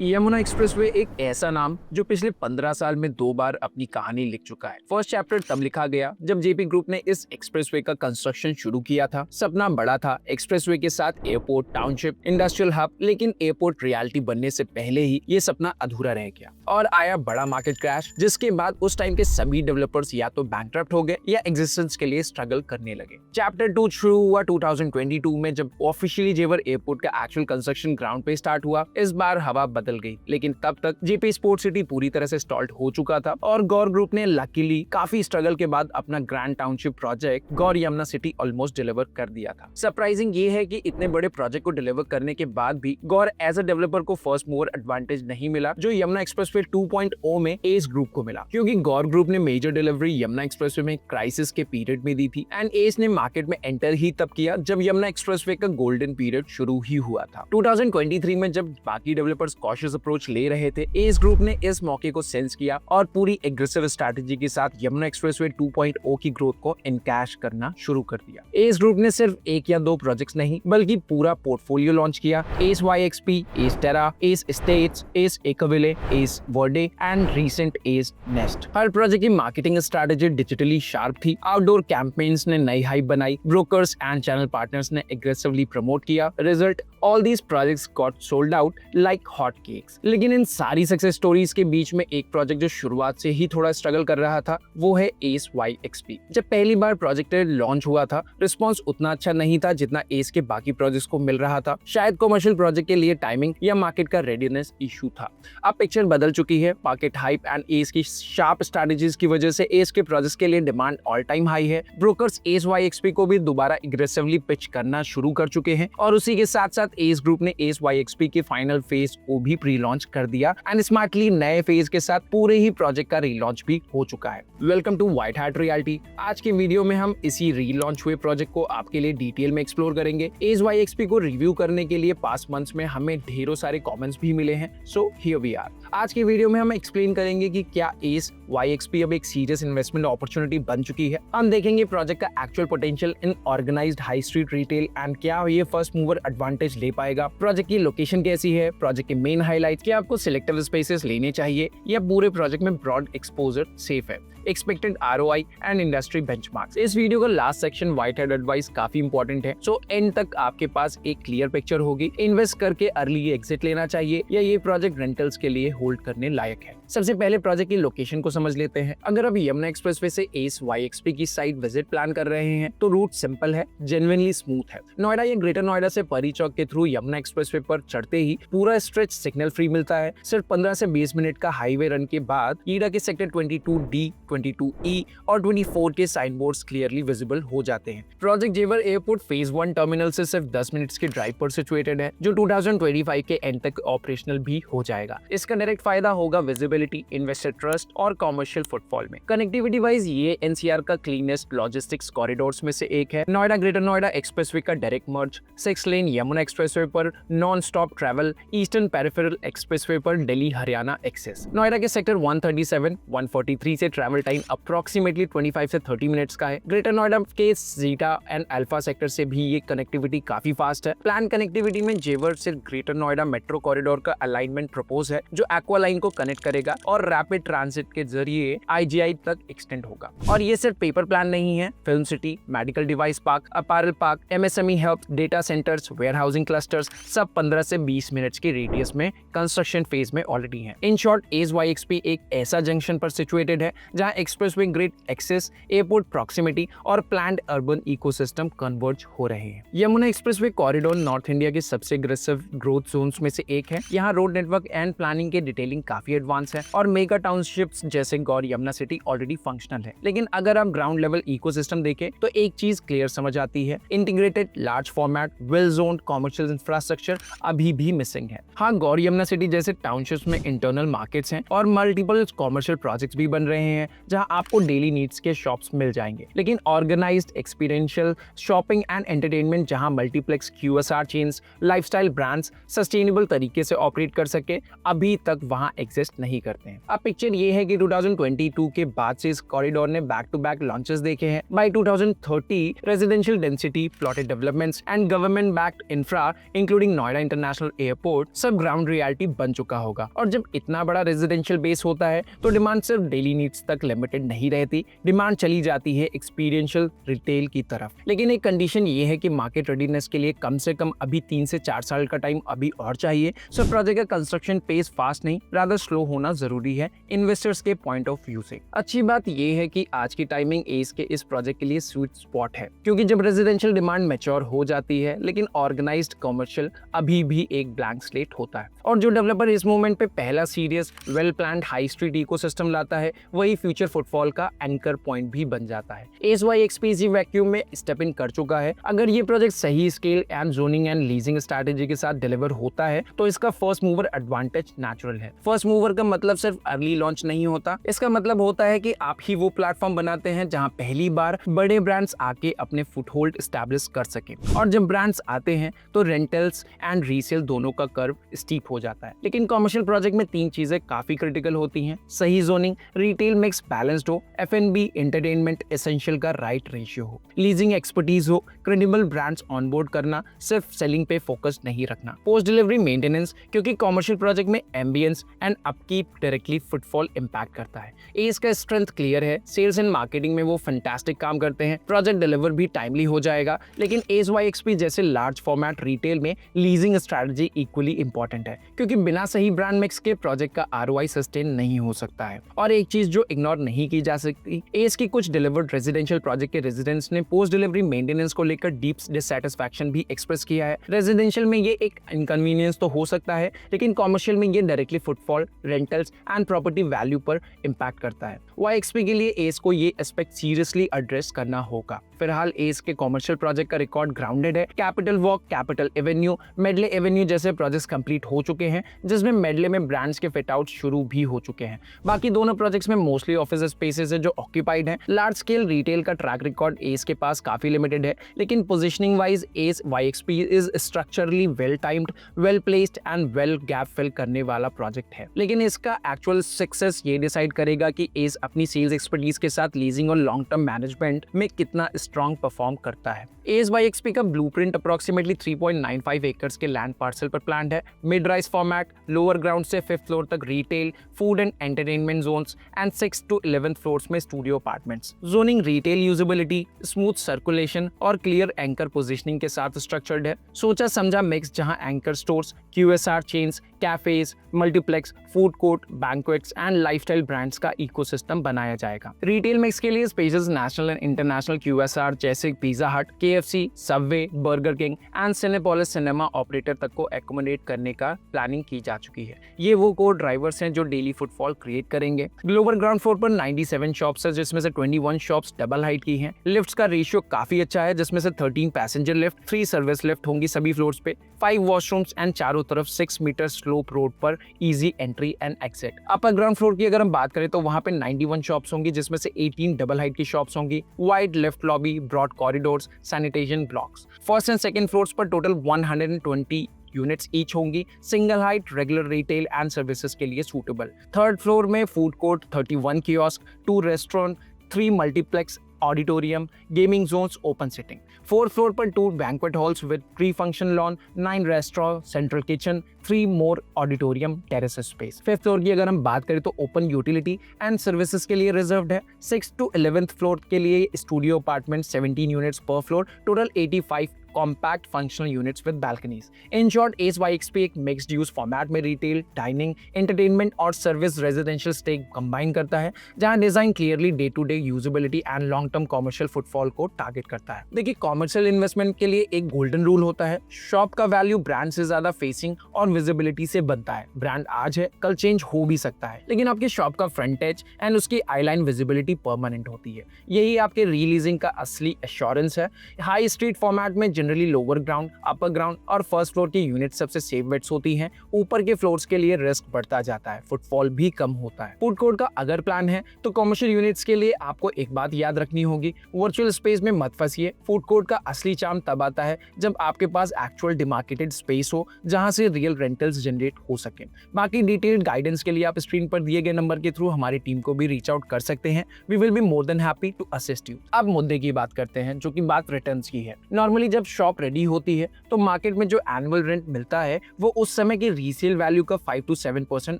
Yamuna expressway एक ऐसा नाम जो पिछले 15 साल में 2 बार अपनी कहानी लिख चुका है। फर्स्ट चैप्टर तब लिखा गया जब जेपी ग्रुप ने इस एक्सप्रेसवे का कंस्ट्रक्शन शुरू किया था। सपना बड़ा था, एक्सप्रेसवे के साथ एयरपोर्ट, टाउनशिप, इंडस्ट्रियल हब, लेकिन एयरपोर्ट रियलिटी बनने से पहले ही ये सपना अधूरा रह गया और आया बड़ा मार्केट क्रैश, जिसके बाद उस टाइम के सभी डेवलपर्स या तो बैंकक्रप्ट हो गए या एग्जिस्टेंस के लिए स्ट्रगल करने लगे। चैप्टर 2 शुरू हुआ 2022 में जब ऑफिशियली जेवर एयरपोर्ट का एक्चुअल कंस्ट्रक्शन ग्राउंड पे स्टार्ट हुआ। इस बार हवा बदल गई, लेकिन तब तक जेपी स्पोर्ट सिटी पूरी तरह से स्टॉल्ड हो चुका था और गौर ग्रुप ने लकीली काफी स्ट्रगल के बाद अपना ग्रैंड टाउनशिप प्रोजेक्ट गौर यमुना सिटी ऑलमोस्ट डिलीवर कर दिया था। सरप्राइजिंग ये है कि इतने बड़े प्रोजेक्ट को डिलीवर करने के बाद भी गौर एज अ डेवलपर को फर्स्ट मूवर एडवांटेज नहीं मिला जो यमुना एक्सप्रेसवे 2.0 में एस ग्रुप को मिला, क्योंकि गौर ग्रुप ने मेजर डिलीवरी यमुना एक्सप्रेसवे में क्राइसिस के पीरियड में दी थी एंड एस ने मार्केट में एंटर ही तब किया जब यमुना एक्सप्रेसवे का गोल्डन पीरियड शुरू ही हुआ था। 2023 में जब बाकी डेवलपर्स कॉशियस अप्रोच ले रहे थे, एस ग्रुप ने इस मौके को सेंस किया और पूरी एग्रेसिव स्ट्रैटेजी के साथ यमुना एक्सप्रेसवे 2.0 की ग्रोथ को एनकैश करना शुरू कर दिया। एस ग्रुप ने सिर्फ एक या दो प्रोजेक्ट्स नहीं बल्कि पूरा पोर्टफोलियो लॉन्च किया। S YXP, S Terra, S Estates, S Aquaville, S Verde and recent S Nest. हर प्रोजेक्ट की मार्केटिंग स्ट्रैटेजी डिजिटली शार्प थी। आउटडोर कैंपेन्स ने नई हाइप बनाई, ब्रोकर्स एंड चैनल पार्टनर्स ने एग्रेसिवली प्रमोट किया। Result, all these projects got sold out like hot cakes. लेकिन इन सारी सक्सेस स्टोरीज के बीच में एक प्रोजेक्ट जो शुरुआत से ही थोड़ा स्ट्रगल कर रहा था वो है एस वाईएक्सपी। जब पहली बार प्रोजेक्ट लॉन्च हुआ था, रिस्पॉन्स उतना अच्छा नहीं था जितना एस के बाकी प्रोजेक्ट्स को मिल रहा था। शायद कमर्शियल प्रोजेक्ट के लिए टाइमिंग या मार्केट का रेडीनेस इशू था। अब पिक्चर बदल चुकी है। मार्केट हाइप एंड एस की शार्प स्ट्रैटेजीज की वजह से एस के प्रोजेक्ट्स के लिए डिमांड ऑल टाइम हाई है। ब्रोकर्स एस वाईएक्सपी को भी दोबारा एग्रेसिवली पिच करना शुरू कर चुके हैं और उसी के साथ साथ एस ग्रुप ने एस वाईएक्सपी के फाइनल फेज को भी प्री लॉन्च कर दिया एंड स्मार्टली नए फेज के साथ पूरे ही प्रोजेक्ट का रीलॉन्च भी हो चुका है। Welcome to White Hat Reality. आज के वीडियो में हम इसी रीलॉन्च हुए प्रोजेक्ट को आपके लिए डिटेल में एक्सप्लोर करेंगे। एस वाईएक्सपी को रिव्यू करने के लिए पास्ट मंथ्स में हमें ढेरों सारे कमेंट्स भी मिले हैं, सो हियर वी आर। आज के वीडियो में हम एक्सप्लेन करेंगे कि क्या एस वाईएक्सपी अब एक सीरियस इन्वेस्टमेंट अपॉर्चुनिटी बन चुकी है। हम देखेंगे प्रोजेक्ट का actual potential in organised high street retail and क्या ये फर्स्ट मूवर एडवांटेज ले पाएगा। प्रोजेक्ट की लोकेशन कैसी है, प्रोजेक्ट के मेन हाइलाइट्स, क्या आपको सिलेक्टिव स्पेसेस लेने चाहिए या पूरे प्रोजेक्ट में ब्रॉड एक्सपोजर सेफ है, expected ROI and industry benchmarks. इस वीडियो का last section white head advice काफी इंपॉर्टेंट है, सो एंड तक आपके पास एक क्लियर पिक्चर होगी। इन्वेस्ट करके अर्ली एग्जिट लेना चाहिए या ये प्रोजेक्ट रेंटल्स के लिए होल्ड करने लायक है। सबसे पहले प्रोजेक्ट की लोकेशन को समझ लेते हैं। अगर आप यमुना एक्सप्रेसवे से एस वाईएक्सपी की साइट विजिट प्लान कर रहे हैं तो रूट सिंपल है, जेन्युइनली स्मूथ है। नोएडा या ग्रेटर नोएडा से परी चौक के थ्रू यमुना एक्सप्रेसवे पर चढ़ते ही पूरा स्ट्रेच सिग्नल फ्री मिलता है। सिर्फ 15 से 20 मिनट का हाईवे रन के बाद ईडा के सेक्टर 22D, 22E और 24 के साइन बोर्ड्स क्लियरली विजिबल हो जाते हैं। प्रोजेक्ट जेवर एयरपोर्ट फेज 1 टर्मिनल से सिर्फ 10 मिनट्स के ड्राइव पर सिचुएटेड है, जो 2025 के एंड तक ऑपरेशनल भी हो जाएगा। इसका डायरेक्ट फायदा होगा विजिबिलिटी, इन्वेस्टर ट्रस्ट और कमर्शियल फुटफॉल में। कनेक्टिविटी वाइज ये एनसीआर का क्लीनेस्ट लॉजिस्टिक्स कॉरिडोर्स में से एक है। नोएडा ग्रेटर नोएडा एक्सप्रेसवे का डायरेक्ट मर्ज, 6 लेन यमुना एक्सप्रेसवे पर non stop travel, eastern peripheral expressway पर दिल्ली हरियाणा एक्सेस। नोएडा के सेक्टर 137, 143 से ट्रैवल टाइम अप्रोक्सीमेटली 25 से 30 मिनट्स का है। ग्रेटर नोएडा के जीटा एंड अल्फा सेक्टर से भी ये कनेक्टिविटी काफी फास्ट है। प्लान कनेक्टिविटी में जेवर से ग्रेटर नोएडा मेट्रो कॉरिडोर का अलाइनमेंट प्रपोज है जो एक्वा लाइन को कनेक्ट करेगा और रैपिड ट्रांजिट के जरिए आईजीआई तक एक्सटेंड होगा। और ये सिर्फ पेपर प्लान नहीं है, film city, medical device park, apparel park, MSME hub, data centres, warehousing clusters सब 15 से 20 मिनट्स के रेडियस में कंस्ट्रक्शन फेज में ऑलरेडी है। इन शॉर्ट, एस वाईएक्सपी एक ऐसा जंक्शन पर सिचुएटेड है जहां expressway grade access, airport proximity और प्लान्ड अर्बन इकोसिस्टम कन्वर्ज हो रहे हैं। Yamuna expressway corridor north India के सबसे अग्रेसिव ग्रोथ जोन्स में से एक है। यहाँ रोड नेटवर्क एंड प्लानिंग के डिटेलिंग काफी एडवांस है और मेगा टाउनशिप्स जैसे गौर यमुना सिटी ऑलरेडी फंक्शनल है। लेकिन अगर आप ग्राउंड लेवल इकोसिस्टम देखें तो एक चीज क्लियर समझ आती है, integrated large format well zoned commercial infrastructure अभी भी मिसिंग है। हाँ, गौर यमुना सिटी जैसे टाउनशिप्स में इंटरनल मार्केट्स हैं और मल्टीपल कमर्शियल प्रोजेक्ट्स भी बन रहे हैं जहां आपको डेली नीड्स के शॉप्स मिल जाएंगे। लेकिन organised experiential shopping and entertainment जहां multiplex QSR chains, lifestyle brands sustainable तरीके से ऑपरेट कर सके, अभी तक वहां एग्जिस्ट नहीं करते हैं। अब पिक्चर ये है कि 2022 के बाद से इस कॉरिडोर ने बैक टू बैक लॉन्चेस देखे हैं। By 2030 residential density, plotted developments and government backed infra infra including Noida international airport सब ग्राउंड रियलिटी बन चुका होगा। और जब इतना बड़ा रेजिडेंशियल बेस होता है तो डिमांड सिर्फ डेली नीड्स तक लिमिटेड नहीं रहती, डिमांड चली जाती है एक्सपीरियंशियल रिटेल की तरफ। लेकिन एक कंडीशन ये है कि मार्केट रेडीनेस के लिए कम से कम अभी 3 से 4 साल का टाइम अभी और चाहिए। सो प्रोजेक्ट का कंस्ट्रक्शन पेस फास्ट नहीं रादर स्लो होना जरूरी है इन्वेस्टर्स के पॉइंट ऑफ व्यू से। अच्छी बात यह है कि आज की टाइमिंग एस के इस प्रोजेक्ट के लिए स्वीट स्पॉट है, क्योंकि जब रेजिडेंशियल डिमांड मैच्योर हो जाती है लेकिन ऑर्गेनाइज्ड कमर्शियल अभी भी एक ब्लैंक स्लेट होता है, और जो डेवलपर इस मूवमेंट पे पहला serious well planned high street ecosystem लाता है वही फ्यूचर फुटफॉल का एंकर पॉइंट भी बन जाता है। ASYXP इसी वैक्यूम में स्टेप इन कर चुका है। अगर ये प्रोजेक्ट सही scale and zoning and leasing strategy के साथ डिलीवर होता है तो इसका फर्स्ट मूवर एडवांटेज नेचुरल है। फर्स्ट मूवर का मतलब सिर्फ अर्ली लॉन्च नहीं होता, इसका मतलब होता है कि आप ही वो प्लेटफॉर्म बनाते हैं जहां पहली बार बड़े ब्रांड्स आके अपने फुटहोल्ड एस्टैब्लिश कर सके। और जब ब्रांड्स आते हैं तो रेंटल्स एंड रीसेल दोनों का कर्व स्टीप हो जाता है। लेकिन कमर्शियल प्रोजेक्ट में 3 चीजें काफी क्रिटिकल होती हैं: सही जोनिंग, रिटेल मिक्स बैलेंस्ड हो, F&B एंटरटेनमेंट एसेंशियल का राइट रेशियो हो, लीजिंग एक्सपर्टीज हो, क्रेडिबल ब्रांड्स ऑनबोर्ड करना, सिर्फ सेलिंग पे फोकस नहीं रखना, पोस्ट डिलीवरी मेंटेनेंस, क्योंकि कमर्शियल प्रोजेक्ट में ambience and upkeep directly footfall impact करता है। एस का स्ट्रेंथ क्लियर है, सेल्स एंड मार्केटिंग में वो फैंटास्टिक काम करते हैं, प्रोजेक्ट डिलीवर भी टाइमली हो जाएगा। लेकिन ASYXP जैसे लार्ज फॉर्मेट रिटेल में लीजिंग स्ट्रैटेजी इक्वली इंपॉर्टेंट है, क्योंकि बिना सही ब्रांड मिक्स के प्रोजेक्ट का ROI सस्टेन नहीं हो सकता है। और एक चीज जो इग्नोर नहीं की जा सकती, एस की कुछ डिलीवर्ड रेजिडेंशियल प्रोजेक्ट के रेजिडेंट्स ने पोस्ट डिलीवरी मेंटेनेंस को लेकर डीप डिससैटिस्फैक्शन भी एक्सप्रेस किया है। रेजिडेंशियल में ये एक इनकन्वीनियंस तो हो सकता है, लेकिन कमर्शियल में ये directly footfall, rentals and property value पर इंपैक्ट करता है। YXP के लिए एस को ये एस्पेक्ट सीरियसली एड्रेस करना होगा। फिलहाल एस के कमर्शियल प्रोजेक्ट का रिकॉर्ड ग्राउंडेड है। Capital walk, capital Avenue, medley Avenue जैसे प्रोजेक्ट्स कंप्लीट हो चुके हैं, जिसमें मेडले में ब्रांड्स के फिट आउट शुरू भी हो चुके हैं। बाकी दोनों प्रोजेक्ट्स में मोस्टली ऑफिस स्पेसेस है जो ऑक्यूपाइड हैं। लार्ज स्केल रिटेल का ट्रैक रिकॉर्ड एस के पास काफी लिमिटेड है, लेकिन positioning wise S YXP is structurally well timed, well placed and well gap fill करने वाला प्रोजेक्ट है। लेकिन इसका एक्चुअल सक्सेस ये डिसाइड करेगा कि एस अपनी सेल्स एक्सपर्टीज के साथ लीजिंग और लॉन्ग टर्म मैनेजमेंट में कितना स्ट्रॉन्ग परफॉर्म करता है। ASYXP का ब्लूप्रिंट अप्रोक्सीमेटली 3.95 एकर्स के लैंड पार्सल पर प्लान्ड है। Mid rise format, lower ground से 5th फ्लोर तक retail, food and entertainment zones and 6th to 11th floors में studio apartments. Zoning retail usability, smooth circulation और clear anchor positioning के साथ structured है। सोचा समझा मिक्स जहां anchor stores, QSR chains, cafes, multiplex, food court, banquets and lifestyle brands का ecosystem बनाया जाएगा। रिटेल मिक्स के लिए spaces national and international QSR जैसे पिज्जा हट, KFC, Subway, burger king and Cinepolis cinema operator तक को एकोमोडेट करने का प्लानिंग की जा चुकी है। ये वो कोर ड्राइवर्स हैं जो डेली फुटफॉल क्रिएट करेंगे। ग्लोबल ग्राउंड फ्लोर पर 97 शॉप्स है, जिसमें से 21 शॉप्स डबल हाइट की हैं। लिफ्ट्स का रेशियो काफी अच्छा है, जिसमें से 13 पैसेंजर लिफ्ट, 3 सर्विस लिफ्ट होंगी सभी फ्लोर्स पे, 5 वॉशरूम्स एंड चारों तरफ 6 मीटर स्लोप रोड पर easy entry and exit. Upper ground floor की अगर हम बात करें तो वहां पे 91 शॉप्स होंगी, जिसमें से 18 डबल हाइट की शॉप्स होंगी, wide lift lobby, broad corridors, sanitation blocks. First and second floors पर टोटल 120 यूनिट्स ईच होंगी, single height, regular retail and services के लिए सूटेबल। थर्ड फ्लोर में food court, 31 kiosk, 2 restaurant, 3 multiplex, auditorium, gaming zones, open sitting. 4th floor पर 2 banquet halls with pre function lawn, 9 restaurant, central kitchen, 3 more auditorium, terrace space. 5th floor की अगर हम बात करें तो ओपन यूटिलिटी एंड सर्विसेज के लिए reserved है। 6th to 11th फ्लोर के लिए studio apartment, 17 units per floor, total 85 compact functional units with balconies. In short, ASYXP एक मिक्स्ड यूज फॉर्मेट में रिटेल, डाइनिंग, एंटरटेनमेंट और सर्विस रेजिडेंशियल स्टेक कंबाइन करता है, जहां design clearly day to day usability and long term commercial footfall को target करता है। देखिए, कमर्शियल इन्वेस्टमेंट के लिए एक गोल्डन रूल होता है, शॉप का वैल्यू ब्रांड से ज्यादा फेसिंग और विजिबिलिटी से बनता है। ब्रांड आज है, कल चेंज हो भी सकता है, लेकिन आपके शॉप का फ्रंटेज एंड उसकी आईलाइन विजिबिलिटी परमानेंट होती है। यही आपके रीलीजिंग का असली एश्योरेंस है। हाई स्ट्रीट फॉर्मेट में generally lower ground, upper ground और फर्स्ट फ्लोर की यूनिट सबसे सेफ बेट्स होती हैं। ऊपर के फ्लोर्स के लिए रिस्क बढ़ता जाता है, फुटफॉल भी कम होता है। फूड कोर्ट का अगर प्लान है तो कमर्शियल यूनिट्स के लिए आपको एक बात याद रखनी होगी, वर्चुअल स्पेस में मत फंसिए। फूड कोर्ट का असली चार्म तब आता है जब आपके पास एक्चुअल डिमार्केटेड स्पेस हो, जहां से रियल रेंटल्स जनरेट हो सके। बाकी डिटेल्ड गाइडेंस के लिए आप स्क्रीन पर दिए गए नंबर के थ्रू हमारी टीम को भी रीच आउट कर सकते हैं। We will be more than happy to assist you. अब मुद्दे की बात करते हैं, जो कि बात रिटर्न्स की है। नॉर्मली जब शॉप रेडी होती है तो मार्केट में जो एनुअल रेंट मिलता है वो उस समय की रीसेल वैल्यू का 5 to 7%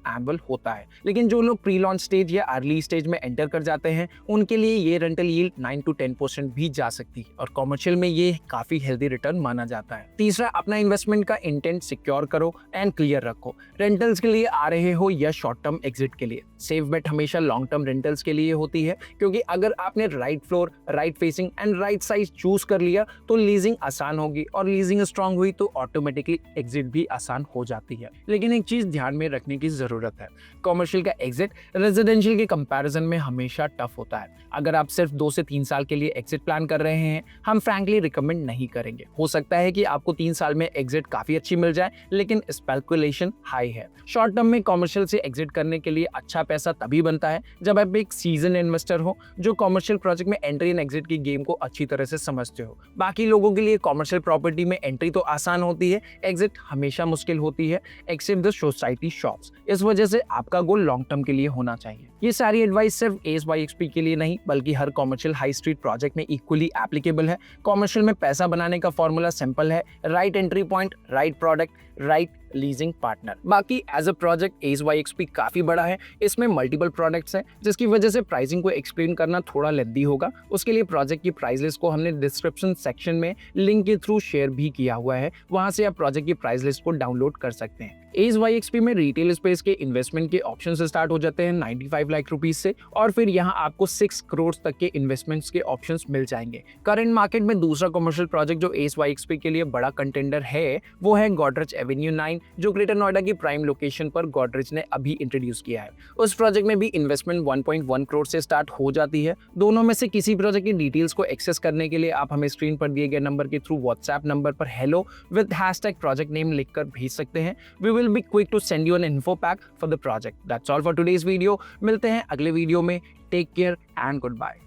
एनुअल होता है। लेकिन जो लोग प्री लॉन्च स्टेज या अर्ली स्टेज में एंटर कर जाते हैं उनके लिए ये रेंटल यील्ड 9 to 10% भी जा सकती है और कमर्शियल में ये काफी हेल्दी रिटर्न माना जाता है। तीसरा, अपना इन्वेस्टमेंट का इंटेंट सिक्योर करो एंड क्लियर रखो। रेंटल्स के लिए आ रहे हो या शॉर्ट टर्म एग्जिट के लिए, सेफ बेट हमेशा लॉन्ग टर्म रेंटल्स के लिए होती है, क्योंकि अगर आपने right floor, right facing and right size choose कर लिया तो लीजिंग आसान होगी और लीजिंग स्ट्रांग हुई तो ऑटोमेटिकली एग्जिट भी आसान हो जाती है। लेकिन एक चीज ध्यान में रखने की जरूरत है, कमर्शियल का एग्जिट रेजिडेंशियल के कंपैरिजन में हमेशा टफ होता है। अगर आप सिर्फ 2 से 3 साल के लिए एग्जिट प्लान कर रहे हैं, हम फ्रैंकली रिकमेंड नहीं करेंगे। हो सकता है कि आपको 3 साल में एग्जिट काफी अच्छी मिल जाए, लेकिन स्पेकुलेशन हाई है। शॉर्ट टर्म में कमर्शियल से एग्जिट करने के लिए अच्छा पैसा तभी बनता है जब आप एक सीजन इन्वेस्टर हो जो कमर्शियल प्रोजेक्ट में एंट्री एंड एग्जिट की गेम को अच्छी तरह से समझते हो। बाकी लोगों के लिए कमर्शियल प्रॉपर्टी में एंट्री तो आसान होती है, एग्जिट हमेशा मुश्किल होती है, एक्सेप्ट द सोसाइटी शॉप्स। इस वजह से आपका गोल लॉन्ग टर्म के लिए होना चाहिए। ये सारी एडवाइस सिर्फ ASYXP के लिए नहीं बल्कि हर कमर्शियल हाई स्ट्रीट प्रोजेक्ट में इक्वली एप्लीकेबल है। कमर्शियल में पैसा बनाने का फॉर्मूला सिंपल है, right entry point, right product, right leasing partner. बाकी एज अ प्रोजेक्ट ASYXP काफी बड़ा है, इसमें मल्टीपल प्रोडक्ट्स हैं जिसकी वजह से प्राइसिंग को एक्सप्लेन करना थोड़ा लेंथी होगा। उसके लिए प्रोजेक्ट की प्राइस लिस्ट को हमने डिस्क्रिप्शन सेक्शन में लिंक के थ्रू शेयर भी किया हुआ है, वहां से आप प्रोजेक्ट की प्राइस लिस्ट को डाउनलोड कर सकते हैं। ASYXP में रिटेल स्पेस के इन्वेस्टमेंट के ऑप्शन स्टार्ट हो जाते हैं 95 लाख रुपीस से और फिर यहाँ आपको 6 करोड़ तक के इन्वेस्टमेंट्स के ऑप्शंस मिल जाएंगे। करंट मार्केट में दूसरा कमर्शियल प्रोजेक्ट जो ASYXP के लिए बड़ा कंटेंडर है वो है गोदरेज एवेन्यू 9, जो ग्रेटर नोएडा की प्राइम लोकेशन पर गोदरेज ने अभी इंट्रोड्यूस किया है। उस प्रोजेक्ट में भी इन्वेस्टमेंट 1.1 करोड़ से स्टार्ट हो जाती है। दोनों में से किसी प्रोजेक्ट की डिटेल्स को एक्सेस करने के लिए आप हमें स्क्रीन पर दिए गए नंबर के थ्रू व्हाट्सएप नंबर पर hello with hashtag project name लिखकर भेज सकते हैं। We will be quick to send you an info pack for the project. That's all for today's video. मिलते हैं अगले वीडियो में। Take care and good bye.